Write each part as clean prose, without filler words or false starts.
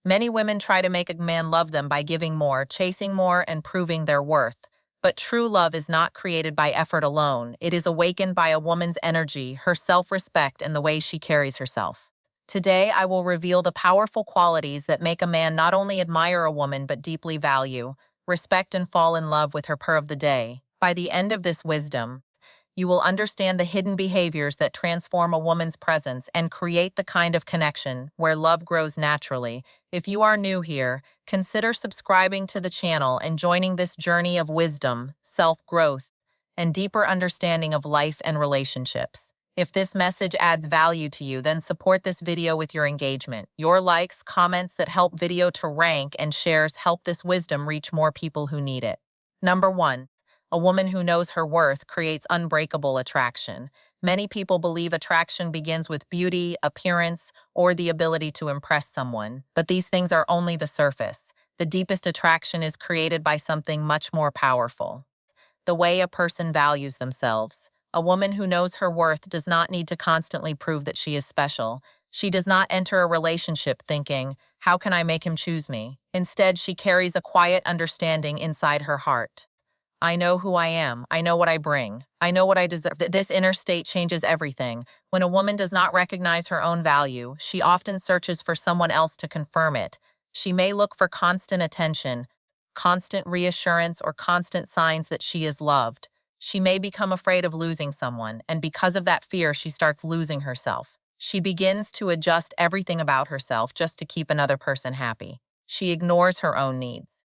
Many women try to make a man love them by giving more, chasing more, and proving their worth. But true love is not created by effort alone. It is awakened by a woman's energy, her self-respect, and the way she carries herself. Today, I will reveal the powerful qualities that make a man not only admire a woman but deeply value, respect, and fall in love with her per of the day. By the end of this wisdom, you will understand the hidden behaviors that transform a woman's presence and create the kind of connection where love grows naturally. If you are new here, consider subscribing to the channel and joining this journey of wisdom, self-growth, and deeper understanding of life and relationships. If this message adds value to you, then support this video with your engagement. Your likes, comments that help video to rank, and shares help this wisdom reach more people who need it. Number 1. A woman who knows her worth creates unbreakable attraction. Many people believe attraction begins with beauty, appearance, or the ability to impress someone, but these things are only the surface. The deepest attraction is created by something much more powerful: the way a person values themselves. A woman who knows her worth does not need to constantly prove that she is special. She does not enter a relationship thinking, "How can I make him choose me?" Instead, she carries a quiet understanding inside her heart. I know who I am. I know what I bring. I know what I deserve. This inner state changes everything. When a woman does not recognize her own value, she often searches for someone else to confirm it. She may look for constant attention, constant reassurance, or constant signs that she is loved. She may become afraid of losing someone, and because of that fear, she starts losing herself. She begins to adjust everything about herself just to keep another person happy. She ignores her own needs.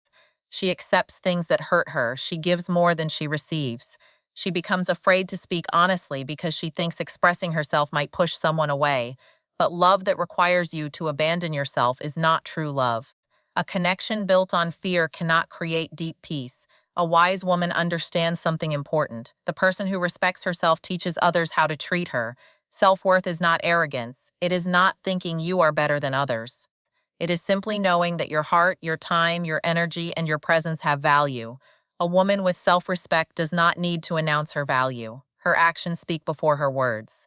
She accepts things that hurt her. She gives more than she receives. She becomes afraid to speak honestly because she thinks expressing herself might push someone away. But love that requires you to abandon yourself is not true love. A connection built on fear cannot create deep peace. A wise woman understands something important. The person who respects herself teaches others how to treat her. Self-worth is not arrogance. It is not thinking you are better than others. It is simply knowing that your heart, your time, your energy, and your presence have value. A woman with self-respect does not need to announce her value. Her actions speak before her words.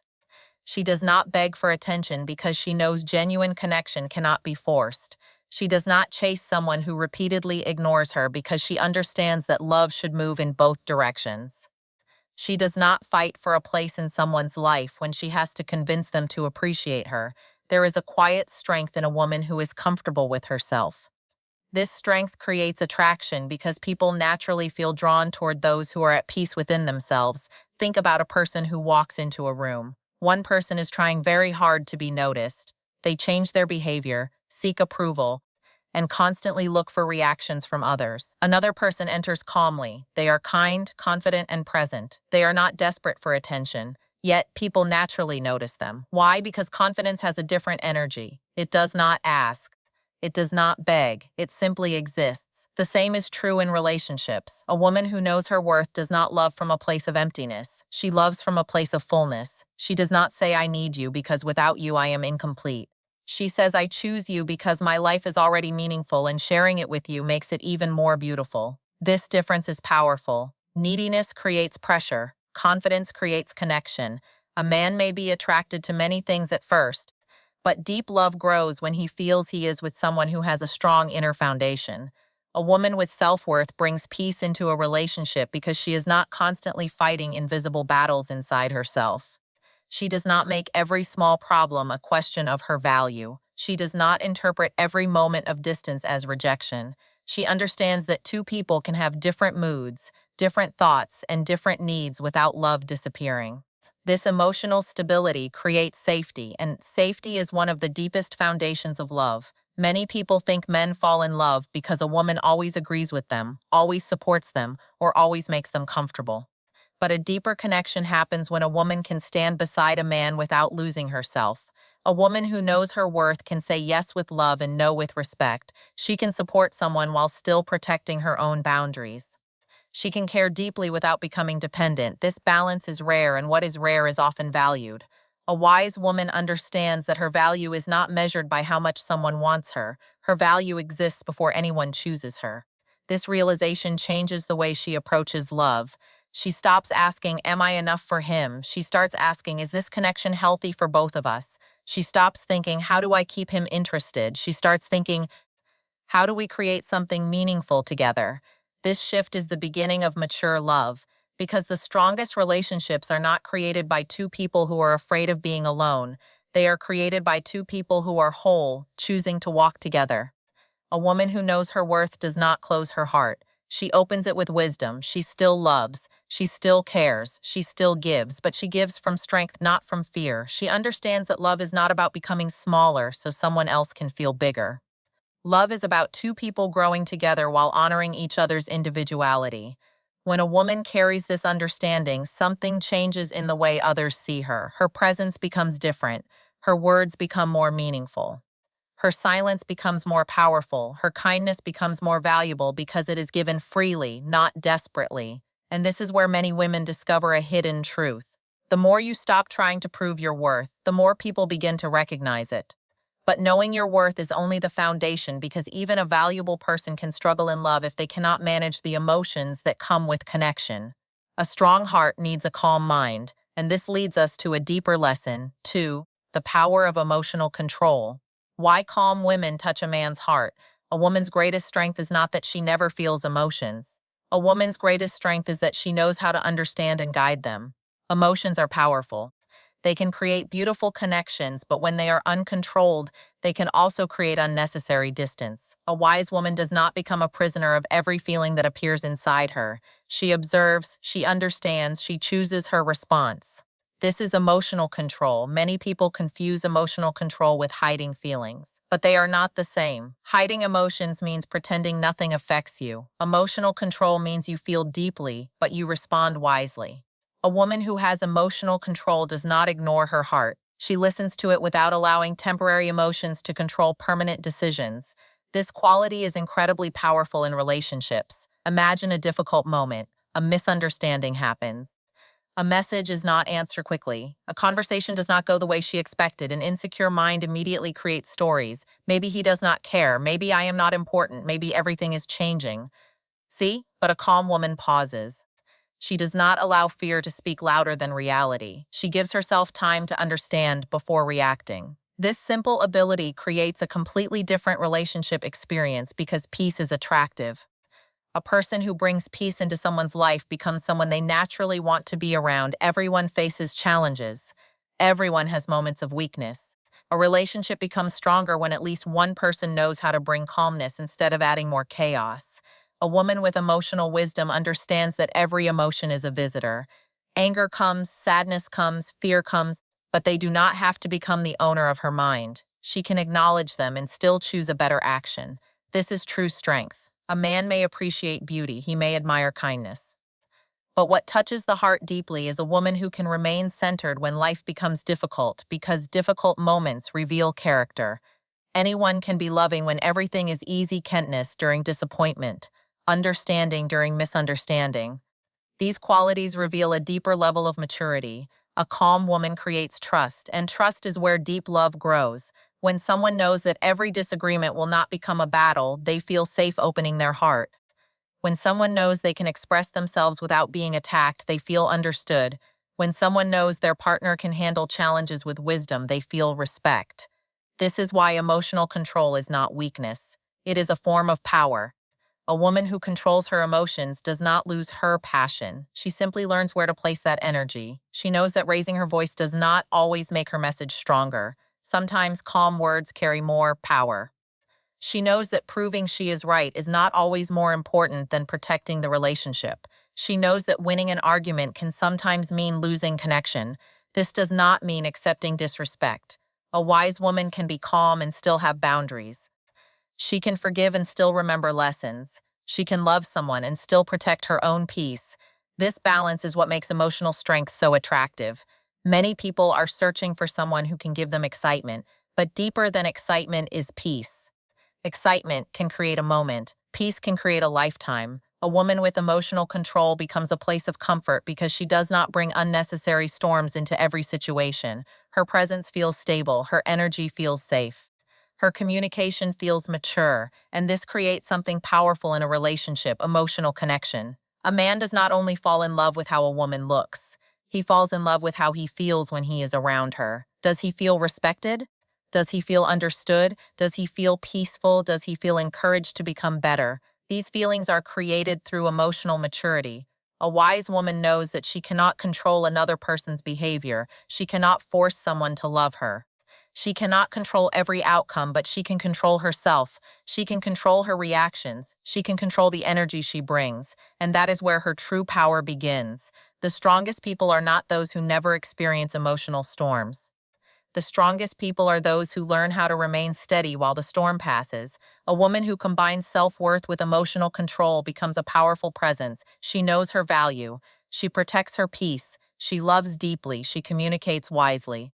She does not beg for attention because she knows genuine connection cannot be forced. She does not chase someone who repeatedly ignores her because she understands that love should move in both directions. She does not fight for a place in someone's life when she has to convince them to appreciate her. There is a quiet strength in a woman who is comfortable with herself. This strength creates attraction because people naturally feel drawn toward those who are at peace within themselves. Think about a person who walks into a room. One person is trying very hard to be noticed. They change their behavior, seek approval, and constantly look for reactions from others. Another person enters calmly. They are kind, confident, and present. They are not desperate for attention, yet people naturally notice them. Why? Because confidence has a different energy. It does not ask. It does not beg. It simply exists. The same is true in relationships. A woman who knows her worth does not love from a place of emptiness. She loves from a place of fullness. She does not say, "I need you because without you I am incomplete." She says, "I choose you because my life is already meaningful and sharing it with you makes it even more beautiful." This difference is powerful. Neediness creates pressure. Confidence creates connection. A man may be attracted to many things at first, but deep love grows when he feels he is with someone who has a strong inner foundation. A woman with self-worth brings peace into a relationship because she is not constantly fighting invisible battles inside herself. She does not make every small problem a question of her value. She does not interpret every moment of distance as rejection. She understands that two people can have different moods, different thoughts, and different needs without love disappearing. This emotional stability creates safety, and safety is one of the deepest foundations of love. Many people think men fall in love because a woman always agrees with them, always supports them, or always makes them comfortable. But a deeper connection happens when a woman can stand beside a man without losing herself. A woman who knows her worth can say yes with love and no with respect. She can support someone while still protecting her own boundaries. She can care deeply without becoming dependent. This balance is rare, and what is rare is often valued. A wise woman understands that her value is not measured by how much someone wants her. Her value exists before anyone chooses her. This realization changes the way she approaches love. She stops asking, "Am I enough for him?" She starts asking, "Is this connection healthy for both of us?" She stops thinking, how do I keep him interested? She starts thinking, how do we create something meaningful together? This shift is the beginning of mature love, because the strongest relationships are not created by two people who are afraid of being alone. They are created by two people who are whole, choosing to walk together. A woman who knows her worth does not close her heart. She opens it with wisdom. She still loves. She still cares. She still gives, but she gives from strength, not from fear. She understands that love is not about becoming smaller so someone else can feel bigger. Love is about two people growing together while honoring each other's individuality. When a woman carries this understanding, something changes in the way others see her. Her presence becomes different. Her words become more meaningful. Her silence becomes more powerful. Her kindness becomes more valuable because it is given freely, not desperately. And this is where many women discover a hidden truth. The more you stop trying to prove your worth, the more people begin to recognize it. But knowing your worth is only the foundation, because even a valuable person can struggle in love if they cannot manage the emotions that come with connection. A strong heart needs a calm mind, and this leads us to a deeper lesson. 2. The power of emotional control. Why calm women touch a man's heart. A woman's greatest strength is not that she never feels emotions. A woman's greatest strength is that she knows how to understand and guide them. Emotions are powerful. They can create beautiful connections, but when they are uncontrolled, they can also create unnecessary distance. A wise woman does not become a prisoner of every feeling that appears inside her. She observes, she understands, she chooses her response. This is emotional control. Many people confuse emotional control with hiding feelings, but they are not the same. Hiding emotions means pretending nothing affects you. Emotional control means you feel deeply, but you respond wisely. A woman who has emotional control does not ignore her heart. She listens to it without allowing temporary emotions to control permanent decisions. This quality is incredibly powerful in relationships. Imagine a difficult moment. A misunderstanding happens. A message is not answered quickly. A conversation does not go the way she expected. An insecure mind immediately creates stories. Maybe he does not care. Maybe I am not important. Maybe everything is changing. See? But a calm woman pauses. She does not allow fear to speak louder than reality. She gives herself time to understand before reacting. This simple ability creates a completely different relationship experience because peace is attractive. A person who brings peace into someone's life becomes someone they naturally want to be around. Everyone faces challenges. Everyone has moments of weakness. A relationship becomes stronger when at least one person knows how to bring calmness instead of adding more chaos. A woman with emotional wisdom understands that every emotion is a visitor. Anger comes, sadness comes, fear comes, but they do not have to become the owner of her mind. She can acknowledge them and still choose a better action. This is true strength. A man may appreciate beauty, he may admire kindness. But what touches the heart deeply is a woman who can remain centered when life becomes difficult, because difficult moments reveal character. Anyone can be loving when everything is easy, kindness during disappointment, understanding during misunderstanding. These qualities reveal a deeper level of maturity. A calm woman creates trust, and trust is where deep love grows. When someone knows that every disagreement will not become a battle, they feel safe opening their heart. When someone knows they can express themselves without being attacked, they feel understood. When someone knows their partner can handle challenges with wisdom, they feel respect. This is why emotional control is not weakness. It is a form of power. A woman who controls her emotions does not lose her passion. She simply learns where to place that energy. She knows that raising her voice does not always make her message stronger. Sometimes calm words carry more power. She knows that proving she is right is not always more important than protecting the relationship. She knows that winning an argument can sometimes mean losing connection. This does not mean accepting disrespect. A wise woman can be calm and still have boundaries. She can forgive and still remember lessons. She can love someone and still protect her own peace. This balance is what makes emotional strength so attractive. Many people are searching for someone who can give them excitement, but deeper than excitement is peace. Excitement can create a moment. Peace can create a lifetime. A woman with emotional control becomes a place of comfort because she does not bring unnecessary storms into every situation. Her presence feels stable. Her energy feels safe. Her communication feels mature, and this creates something powerful in a relationship: emotional connection. A man does not only fall in love with how a woman looks, He falls in love with how he feels when he is around her. Does he feel respected? Does he feel understood? Does he feel peaceful? Does he feel encouraged to become better? These feelings are created through emotional maturity. A wise woman knows that she cannot control another person's behavior. She cannot force someone to love her. She cannot control every outcome, but she can control herself. She can control her reactions. She can control the energy she brings. And that is where her true power begins. The strongest people are not those who never experience emotional storms. The strongest people are those who learn how to remain steady while the storm passes. A woman who combines self-worth with emotional control becomes a powerful presence. She knows her value. She protects her peace. She loves deeply. She communicates wisely.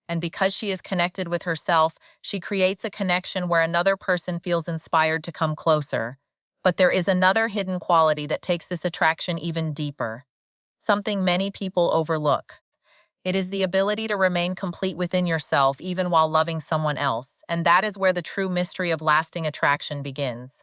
And because she is connected with herself, she creates a connection where another person feels inspired to come closer. But there is another hidden quality that takes this attraction even deeper, something many people overlook. It is the ability to remain complete within yourself even while loving someone else, and that is where the true mystery of lasting attraction begins.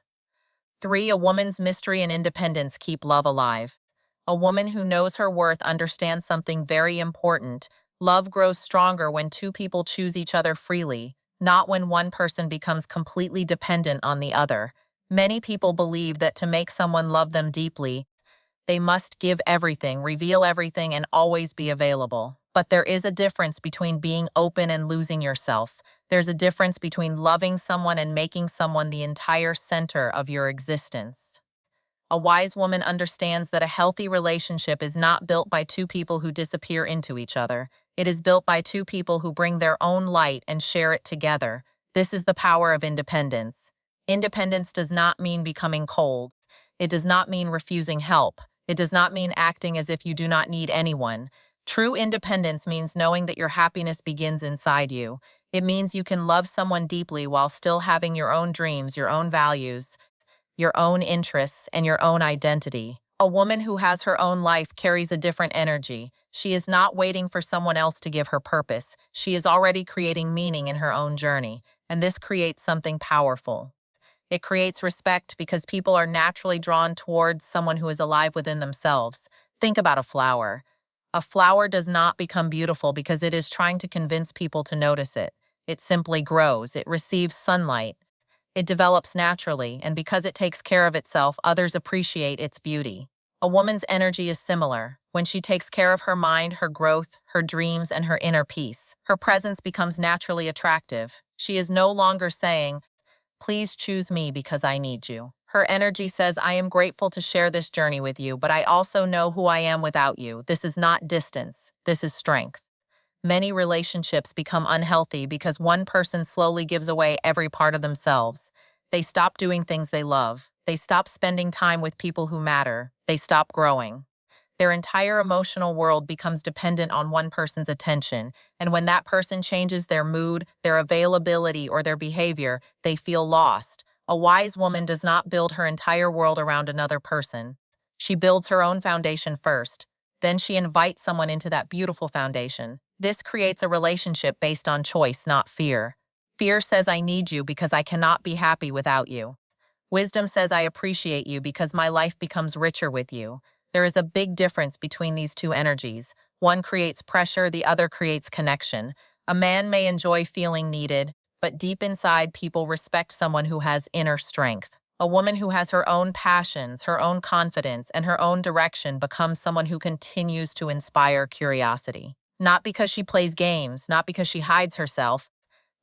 3. A woman's mystery and independence keep love alive. A woman who knows her worth understands something very important. Love grows stronger when two people choose each other freely, not when one person becomes completely dependent on the other. Many people believe that to make someone love them deeply, they must give everything, reveal everything, and always be available. But there is a difference between being open and losing yourself. There's a difference between loving someone and making someone the entire center of your existence. A wise woman understands that a healthy relationship is not built by two people who disappear into each other. It is built by two people who bring their own light and share it together. This is the power of independence. Independence does not mean becoming cold. It does not mean refusing help. It does not mean acting as if you do not need anyone. True independence means knowing that your happiness begins inside you. It means you can love someone deeply while still having your own dreams, your own values, your own interests, and your own identity. A woman who has her own life carries a different energy. She is not waiting for someone else to give her purpose. She is already creating meaning in her own journey, and this creates something powerful. It creates respect because people are naturally drawn towards someone who is alive within themselves. Think about a flower. A flower does not become beautiful because it is trying to convince people to notice it. It simply grows. It receives sunlight. It develops naturally, and because it takes care of itself, others appreciate its beauty. A woman's energy is similar. When she takes care of her mind, her growth, her dreams, and her inner peace, her presence becomes naturally attractive. She is no longer saying, "Please choose me because I need you." Her energy says, "I am grateful to share this journey with you, but I also know who I am without you." This is not distance. This is strength. Many relationships become unhealthy because one person slowly gives away every part of themselves. They stop doing things they love. They stop spending time with people who matter. They stop growing. Their entire emotional world becomes dependent on one person's attention, and when that person changes their mood, their availability, or their behavior, they feel lost. A wise woman does not build her entire world around another person. She builds her own foundation first. Then she invites someone into that beautiful foundation. This creates a relationship based on choice, not fear. Fear says, "I need you because I cannot be happy without you." Wisdom says, "I appreciate you because my life becomes richer with you." There is a big difference between these two energies. One creates pressure, the other creates connection. A man may enjoy feeling needed, but deep inside, people respect someone who has inner strength. A woman who has her own passions, her own confidence, and her own direction becomes someone who continues to inspire curiosity. Not because she plays games, not because she hides herself,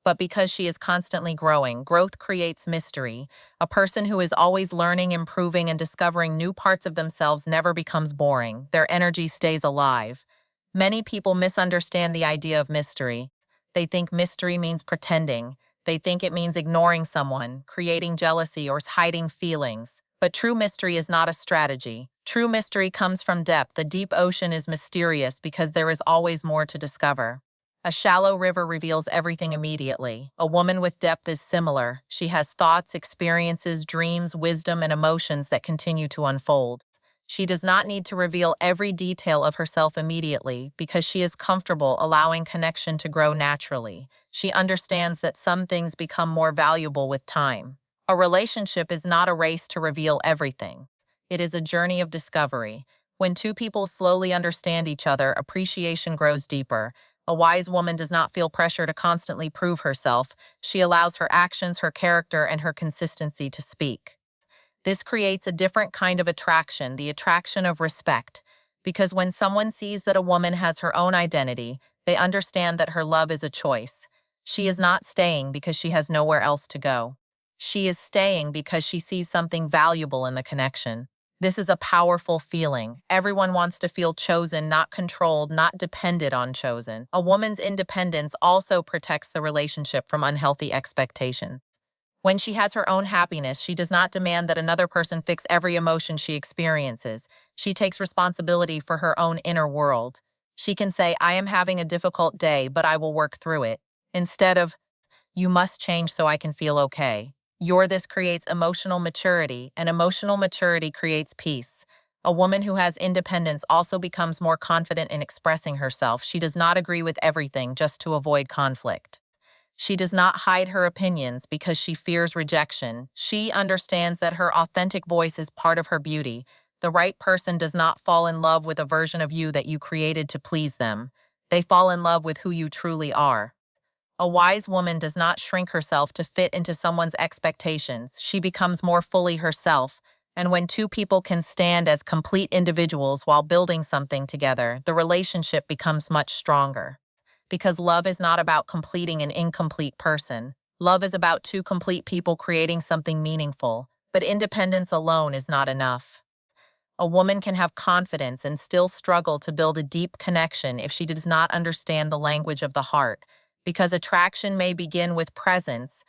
but because she is constantly growing. Growth creates mystery. A person who is always learning, improving, and discovering new parts of themselves never becomes boring. Their energy stays alive. Many people misunderstand the idea of mystery. They think mystery means pretending. They think it means ignoring someone, creating jealousy, or hiding feelings. But true mystery is not a strategy. True mystery comes from depth. The deep ocean is mysterious because there is always more to discover. A shallow river reveals everything immediately. A woman with depth is similar. She has thoughts, experiences, dreams, wisdom, and emotions that continue to unfold. She does not need to reveal every detail of herself immediately because she is comfortable allowing connection to grow naturally. She understands that some things become more valuable with time. A relationship is not a race to reveal everything. It is a journey of discovery. When two people slowly understand each other, appreciation grows deeper. A wise woman does not feel pressure to constantly prove herself. She allows her actions, her character, and her consistency to speak. This creates a different kind of attraction, the attraction of respect. Because when someone sees that a woman has her own identity, they understand that her love is a choice. She is not staying because she has nowhere else to go. She is staying because she sees something valuable in the connection. This is a powerful feeling. Everyone wants to feel chosen, not controlled, not dependent on chosen. A woman's independence also protects the relationship from unhealthy expectations. When she has her own happiness, she does not demand that another person fix every emotion she experiences. She takes responsibility for her own inner world. She can say, I am having a difficult day, but I will work through it, instead of, you must change so I can feel okay. This creates emotional maturity, and emotional maturity creates peace. A woman who has independence also becomes more confident in expressing herself. She does not agree with everything just to avoid conflict. She does not hide her opinions because she fears rejection. She understands that her authentic voice is part of her beauty. The right person does not fall in love with a version of you that you created to please them. They fall in love with who you truly are. A wise woman does not shrink herself to fit into someone's expectations. She becomes more fully herself. And when two people can stand as complete individuals while building something together, the relationship becomes much stronger. Because love is not about completing an incomplete person. Love is about two complete people creating something meaningful. But independence alone is not enough. A woman can have confidence and still struggle to build a deep connection if she does not understand the language of the heart, because attraction may begin with presence,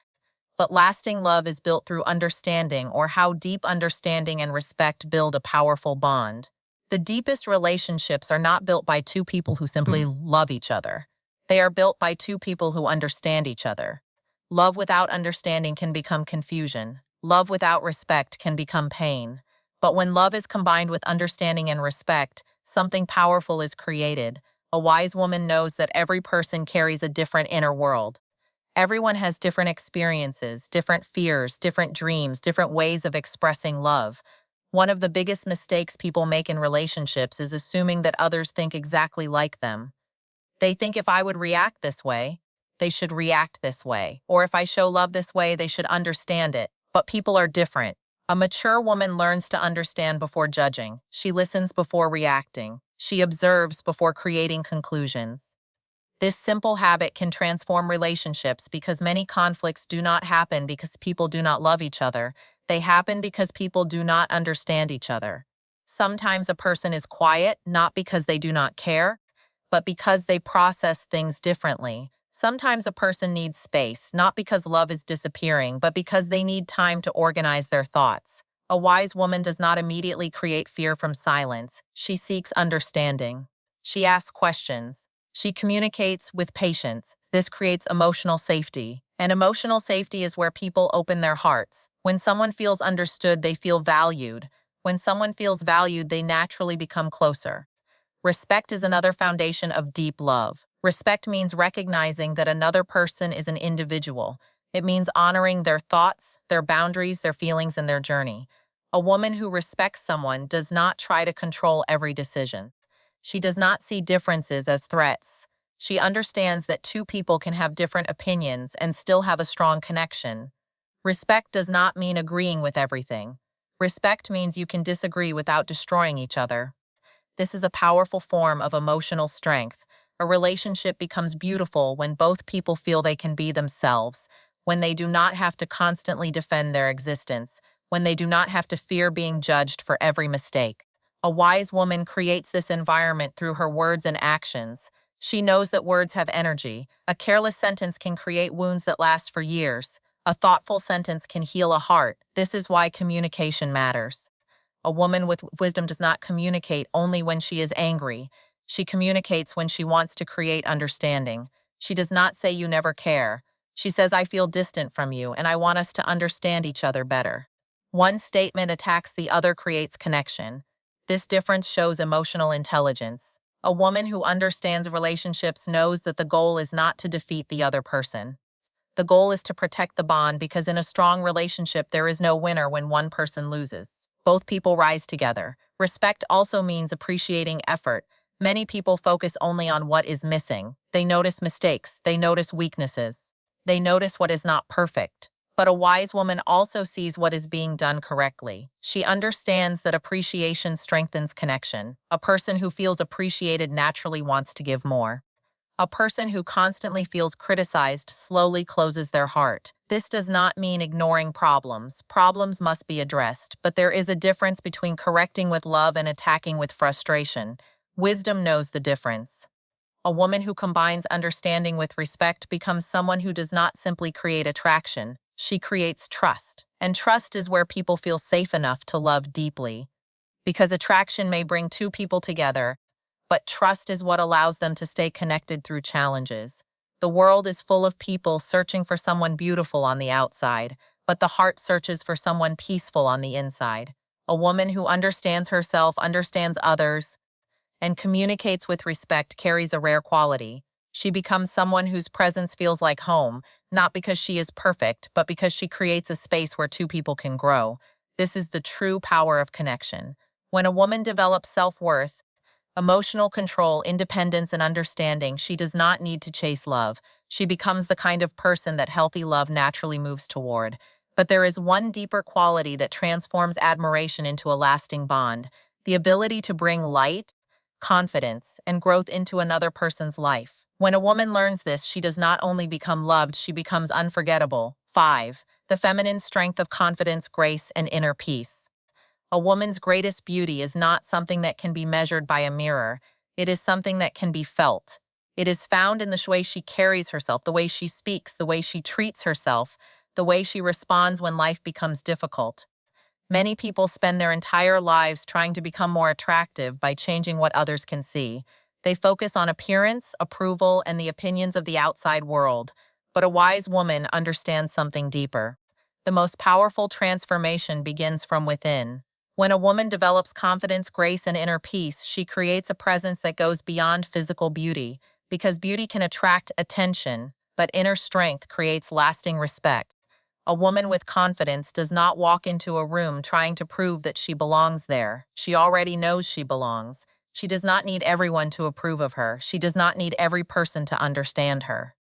but lasting love is built through understanding, or how deep understanding and respect build a powerful bond. The deepest relationships are not built by two people who simply love each other. They are built by two people who understand each other. Love without understanding can become confusion. Love without respect can become pain. But when love is combined with understanding and respect, something powerful is created. A wise woman knows that every person carries a different inner world. Everyone has different experiences, different fears, different dreams, different ways of expressing love. One of the biggest mistakes people make in relationships is assuming that others think exactly like them. They think if I would react this way, they should react this way. Or if I show love this way, they should understand it. But people are different. A mature woman learns to understand before judging. She listens before reacting. She observes before creating conclusions. This simple habit can transform relationships because many conflicts do not happen because people do not love each other. They happen because people do not understand each other. Sometimes a person is quiet, not because they do not care, but because they process things differently. Sometimes a person needs space, not because love is disappearing, but because they need time to organize their thoughts. A wise woman does not immediately create fear from silence. She seeks understanding. She asks questions. She communicates with patience. This creates emotional safety. And emotional safety is where people open their hearts. When someone feels understood, they feel valued. When someone feels valued, they naturally become closer. Respect is another foundation of deep love. Respect means recognizing that another person is an individual. It means honoring their thoughts, their boundaries, their feelings, and their journey. A woman who respects someone does not try to control every decision. She does not see differences as threats. She understands that two people can have different opinions and still have a strong connection. Respect does not mean agreeing with everything. Respect means you can disagree without destroying each other. This is a powerful form of emotional strength. A relationship becomes beautiful when both people feel they can be themselves, when they do not have to constantly defend their existence, when they do not have to fear being judged for every mistake. A wise woman creates this environment through her words and actions. She knows that words have energy. A careless sentence can create wounds that last for years. A thoughtful sentence can heal a heart. This is why communication matters. A woman with wisdom does not communicate only when she is angry. She communicates when she wants to create understanding. She does not say you never care. She says I feel distant from you and I want us to understand each other better. One statement attacks the other creates connection. This difference shows emotional intelligence. A woman who understands relationships knows that the goal is not to defeat the other person. The goal is to protect the bond because in a strong relationship there is no winner when one person loses. Both people rise together. Respect also means appreciating effort. Many people focus only on what is missing. They notice mistakes, they notice weaknesses, they notice what is not perfect. But a wise woman also sees what is being done correctly. She understands that appreciation strengthens connection. A person who feels appreciated naturally wants to give more. A person who constantly feels criticized slowly closes their heart. This does not mean ignoring problems. Problems must be addressed, but there is a difference between correcting with love and attacking with frustration. Wisdom knows the difference. A woman who combines understanding with respect becomes someone who does not simply create attraction. She creates trust. And trust is where people feel safe enough to love deeply. Because attraction may bring two people together, but trust is what allows them to stay connected through challenges. The world is full of people searching for someone beautiful on the outside, but the heart searches for someone peaceful on the inside. A woman who understands herself, understands others, and communicates with respect carries a rare quality. She becomes someone whose presence feels like home, not because she is perfect, but because she creates a space where two people can grow. This is the true power of connection. When a woman develops self-worth, emotional control, independence, and understanding, she does not need to chase love. She becomes the kind of person that healthy love naturally moves toward. But there is one deeper quality that transforms admiration into a lasting bond: the ability to bring light, confidence, and growth into another person's life. When a woman learns this, she does not only become loved, she becomes unforgettable. 5. The feminine strength of confidence, grace, and inner peace. A woman's greatest beauty is not something that can be measured by a mirror. It is something that can be felt. It is found in the way she carries herself, the way she speaks, the way she treats herself, the way she responds when life becomes difficult. Many people spend their entire lives trying to become more attractive by changing what others can see. They focus on appearance, approval, and the opinions of the outside world. But a wise woman understands something deeper. The most powerful transformation begins from within. When a woman develops confidence, grace, and inner peace, she creates a presence that goes beyond physical beauty, because beauty can attract attention, but inner strength creates lasting respect. A woman with confidence does not walk into a room trying to prove that she belongs there. She already knows she belongs. She does not need everyone to approve of her. She does not need every person to understand her.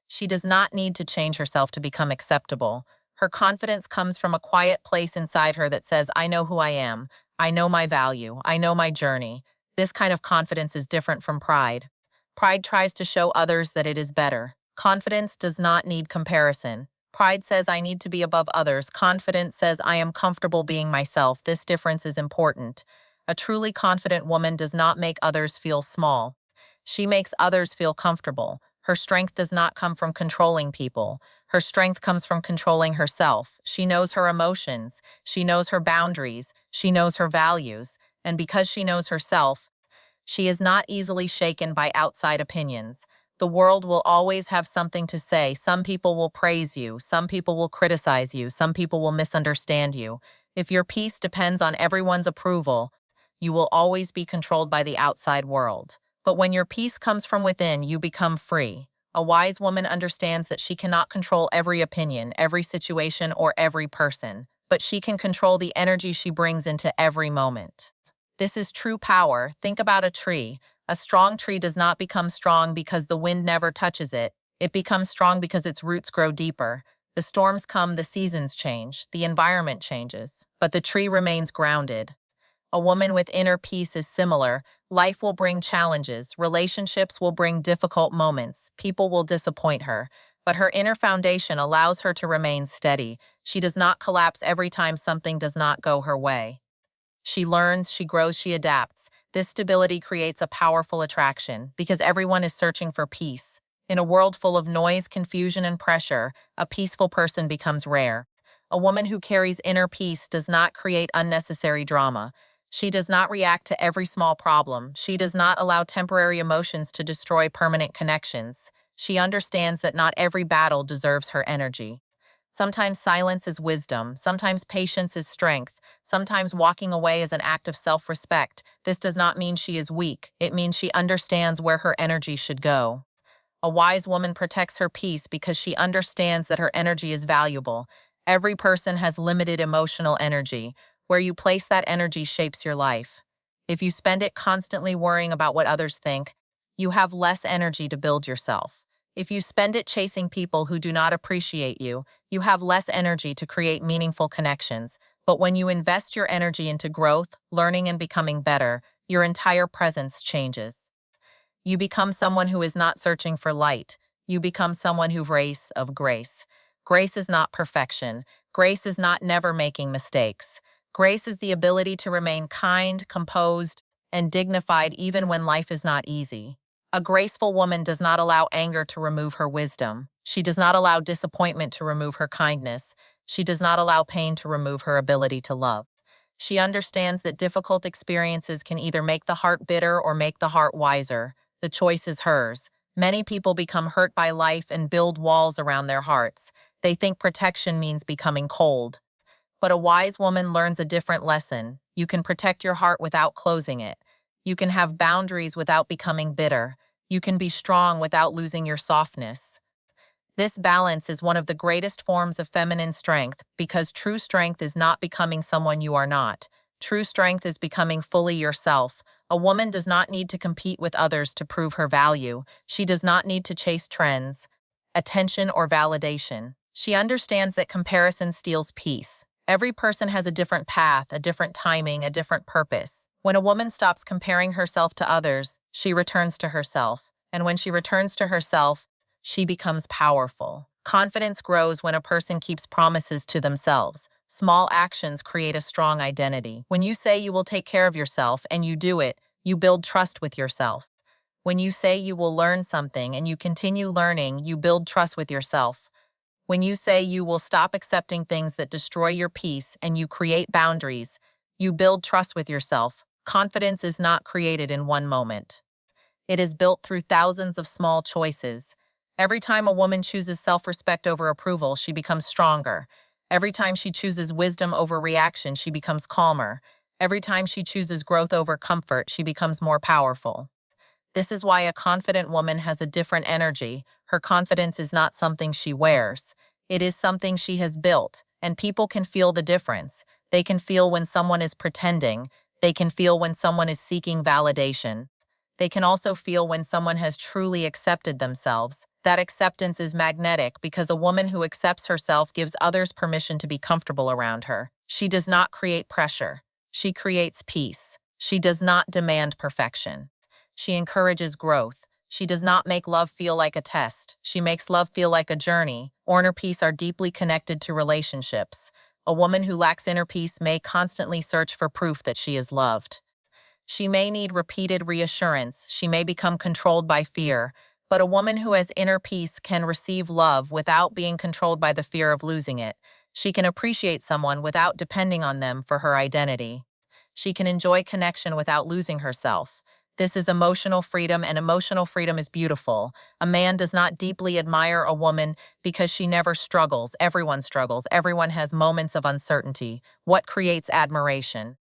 She does not need to change herself to become acceptable. Her confidence comes from a quiet place inside her that says, I know who I am. I know my value. I know my journey. This kind of confidence is different from pride. Pride tries to show others that it is better. Confidence does not need comparison. Pride says, I need to be above others. Confidence says, I am comfortable being myself. This difference is important. A truly confident woman does not make others feel small. She makes others feel comfortable. Her strength does not come from controlling people. Her strength comes from controlling herself. She knows her emotions. She knows her boundaries. She knows her values. And because she knows herself, she is not easily shaken by outside opinions. The world will always have something to say. Some people will praise you. Some people will criticize you. Some people will misunderstand you. If your peace depends on everyone's approval, you will always be controlled by the outside world. But when your peace comes from within, you become free. A wise woman understands that she cannot control every opinion, every situation, or every person, but she can control the energy she brings into every moment. This is true power. Think about a tree. A strong tree does not become strong because the wind never touches it. It becomes strong because its roots grow deeper. The storms come, the seasons change, the environment changes, but the tree remains grounded. A woman with inner peace is similar. Life will bring challenges, relationships will bring difficult moments, people will disappoint her, but her inner foundation allows her to remain steady. She does not collapse every time something does not go her way. She learns, she grows, she adapts. This stability creates a powerful attraction because everyone is searching for peace. In a world full of noise, confusion, and pressure, a peaceful person becomes rare. A woman who carries inner peace does not create unnecessary drama. She does not react to every small problem. She does not allow temporary emotions to destroy permanent connections. She understands that not every battle deserves her energy. Sometimes silence is wisdom. Sometimes patience is strength. Sometimes walking away is an act of self-respect. This does not mean she is weak. It means she understands where her energy should go. A wise woman protects her peace because she understands that her energy is valuable. Every person has limited emotional energy. Where you place that energy shapes your life. If you spend it constantly worrying about what others think, you have less energy to build yourself. If you spend it chasing people who do not appreciate you, you have less energy to create meaningful connections. But when you invest your energy into growth, learning, and becoming better, your entire presence changes. You become someone who is not searching for light. You become someone who race of grace. Grace is not perfection. Grace is not never making mistakes. Grace is the ability to remain kind, composed, and dignified even when life is not easy. A graceful woman does not allow anger to remove her wisdom. She does not allow disappointment to remove her kindness. She does not allow pain to remove her ability to love. She understands that difficult experiences can either make the heart bitter or make the heart wiser. The choice is hers. Many people become hurt by life and build walls around their hearts. They think protection means becoming cold. But a wise woman learns a different lesson. You can protect your heart without closing it. You can have boundaries without becoming bitter. You can be strong without losing your softness. This balance is one of the greatest forms of feminine strength because true strength is not becoming someone you are not. True strength is becoming fully yourself. A woman does not need to compete with others to prove her value. She does not need to chase trends, attention, or validation. She understands that comparison steals peace. Every person has a different path, a different timing, a different purpose. When a woman stops comparing herself to others, she returns to herself. And when she returns to herself, she becomes powerful. Confidence grows when a person keeps promises to themselves. Small actions create a strong identity. When you say you will take care of yourself and you do it, you build trust with yourself. When you say you will learn something and you continue learning, you build trust with yourself. When you say you will stop accepting things that destroy your peace and you create boundaries, you build trust with yourself. Confidence is not created in one moment. It is built through thousands of small choices. Every time a woman chooses self-respect over approval, she becomes stronger. Every time she chooses wisdom over reaction, she becomes calmer. Every time she chooses growth over comfort, she becomes more powerful. This is why a confident woman has a different energy. Her confidence is not something she wears. It is something she has built, and people can feel the difference. They can feel when someone is pretending. They can feel when someone is seeking validation. They can also feel when someone has truly accepted themselves. That acceptance is magnetic because a woman who accepts herself gives others permission to be comfortable around her. She does not create pressure. She creates peace. She does not demand perfection. She encourages growth. She does not make love feel like a test. She makes love feel like a journey. Inner peace are deeply connected to relationships. A woman who lacks inner peace may constantly search for proof that she is loved. She may need repeated reassurance. She may become controlled by fear. But a woman who has inner peace can receive love without being controlled by the fear of losing it. She can appreciate someone without depending on them for her identity. She can enjoy connection without losing herself. This is emotional freedom, and emotional freedom is beautiful. A man does not deeply admire a woman because she never struggles. Everyone struggles. Everyone has moments of uncertainty. What creates admiration?